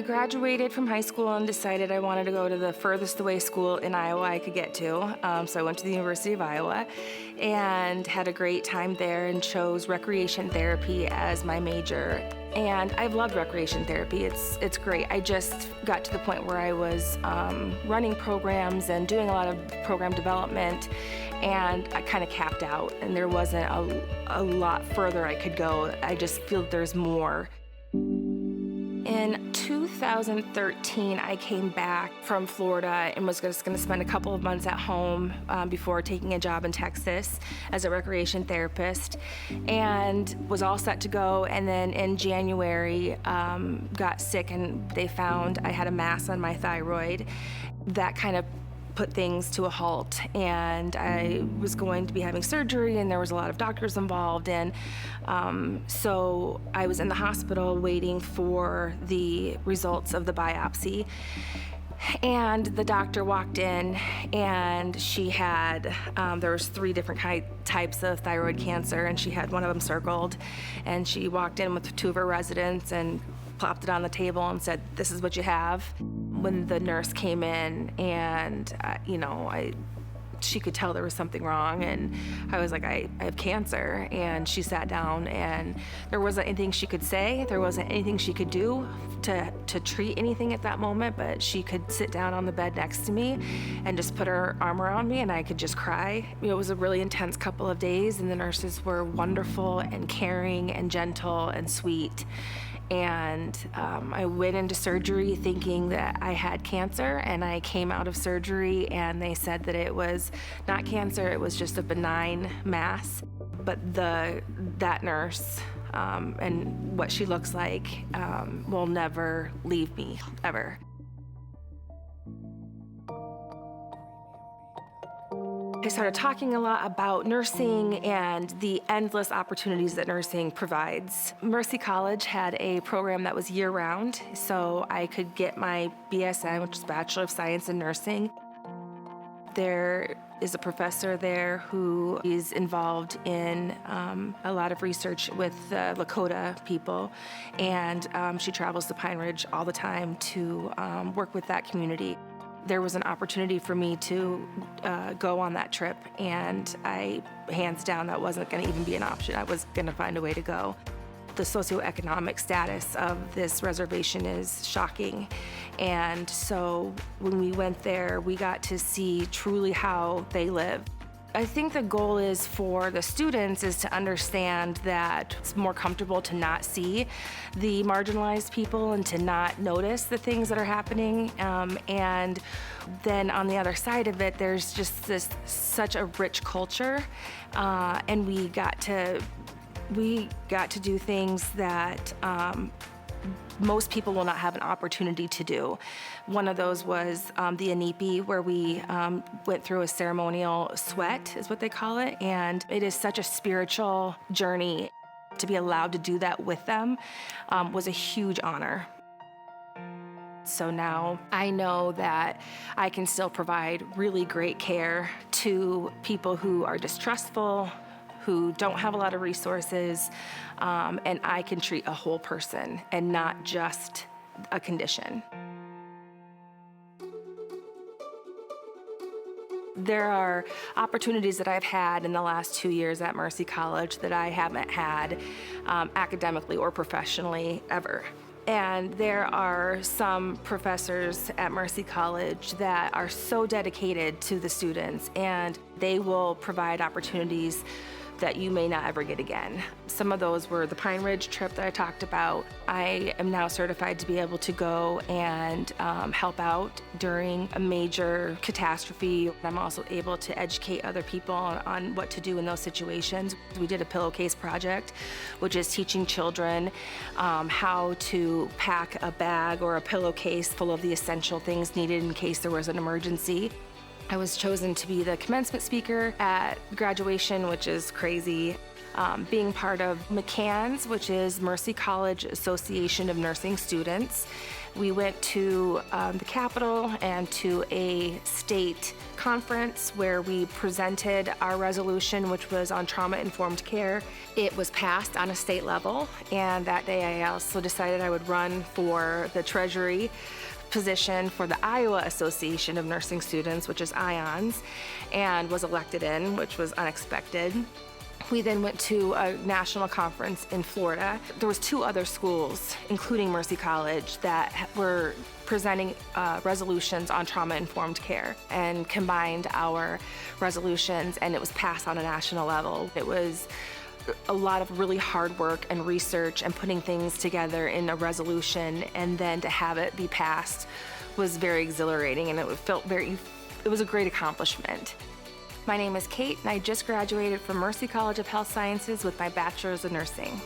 graduated from high school and decided I wanted to go to the furthest away school in Iowa I could get to. So I went to the University of Iowa and had a great time there and chose recreation therapy as my major. And I've loved recreation therapy. It's great. I just got to the point where I was running programs and doing a lot of program development, and I kind of capped out, and there wasn't a lot further I could go. I just feel there's more. In 2013, I came back from Florida and was just going to spend a couple of months at home before taking a job in Texas as a recreation therapist, and was all set to go. And then in January, got sick, and they found I had a mass on my thyroid. That kind of put things to a halt, and I was going to be having surgery, and there was a lot of doctors involved, and so I was in the hospital waiting for the results of the biopsy. And the doctor walked in, and she had, there was 3 different types of thyroid cancer, and she had one of them circled, and she walked in with 2 of her residents and plopped it on the table and said, "This is what you have." When the nurse came in, and she could tell there was something wrong, and I was like, I have cancer. And she sat down, and there wasn't anything she could say, there wasn't anything she could do to treat anything at that moment, but she could sit down on the bed next to me and just put her arm around me, and I could just cry. It was a really intense couple of days, and the nurses were wonderful and caring and gentle and sweet. And I went into surgery thinking that I had cancer, and I came out of surgery and they said that it was not cancer, it was just a benign mass. But that nurse and what she looks like will never leave me, ever. I started talking a lot about nursing and the endless opportunities that nursing provides. Mercy College had a program that was year-round, so I could get my BSN, which is Bachelor of Science in Nursing. There is a professor there who is involved in a lot of research with the Lakota people, and she travels to Pine Ridge all the time to work with that community. There was an opportunity for me to go on that trip, and hands down, that wasn't going to even be an option. I was going to find a way to go. The socioeconomic status of this reservation is shocking, and so when we went there, we got to see truly how they live. I think the goal is for the students is to understand that it's more comfortable to not see the marginalized people and to not notice the things that are happening. And then on the other side of it, there's just such a rich culture, and we got to do things that most people will not have an opportunity to do. One of those was the Anipi, where we went through a ceremonial sweat, is what they call it, and it is such a spiritual journey. To be allowed to do that with them was a huge honor. So now I know that I can still provide really great care to people who are distrustful, who don't have a lot of resources, and I can treat a whole person and not just a condition. There are opportunities that I've had in the last 2 years at Mercy College that I haven't had academically or professionally ever. And there are some professors at Mercy College that are so dedicated to the students, and they will provide opportunities that you may not ever get again. Some of those were the Pine Ridge trip that I talked about. I am now certified to be able to go and help out during a major catastrophe. I'm also able to educate other people on what to do in those situations. We did a pillowcase project, which is teaching children how to pack a bag or a pillowcase full of the essential things needed in case there was an emergency. I was chosen to be the commencement speaker at graduation, which is crazy. being part of McCann's, which is Mercy College Association of Nursing Students. We went to the Capitol and to a state conference where we presented our resolution, which was on trauma-informed care. It was passed on a state level, and that day I also decided I would run for the Treasury position for the Iowa Association of Nursing Students, which is IONS, and was elected in, which was unexpected. We then went to a national conference in Florida. There was 2 other schools, including Mercy College, that were presenting resolutions on trauma-informed care, and combined our resolutions, and it was passed on a national level. It was a lot of really hard work and research and putting things together in a resolution, and then to have it be passed was very exhilarating, and it was a great accomplishment. My name is Kate, and I just graduated from Mercy College of Health Sciences with my Bachelor's of Nursing.